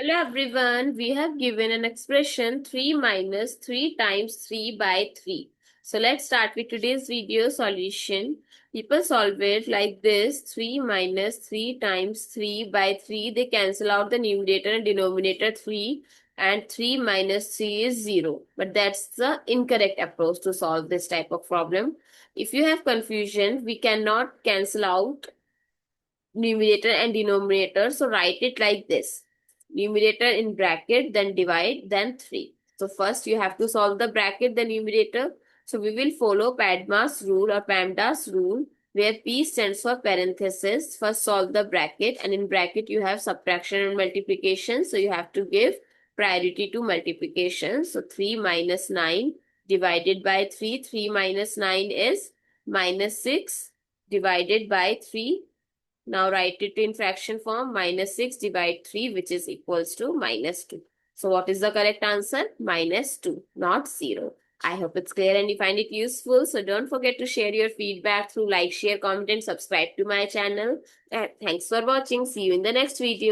Hello everyone, we have given an expression 3 minus 3 times 3 by 3. So let's start with today's video solution. People solve it like this: 3 minus 3 times 3 by 3. They cancel out the numerator and denominator 3, and 3 minus 3 is 0. But that's the incorrect approach to solve this type of problem. If you have confusion, we cannot cancel out numerator and denominator. So write it like this: numerator in bracket, then divide, then 3. So first you have to solve the bracket, the numerator. So we will follow PEMDAS rule or PEMDAS rule, where P stands for parenthesis. First solve the bracket, and in bracket you have subtraction and multiplication. So you have to give priority to multiplication. So 3 minus 9 divided by 3. 3 minus 9 is minus 6 divided by 3. Now write it in fraction form: minus 6 divide 3, which is equals to minus 2. So what is the correct answer? Minus 2, not 0. I hope it's clear and you find it useful. So don't forget to share your feedback through like, share, comment and subscribe to my channel. And thanks for watching. See you in the next video.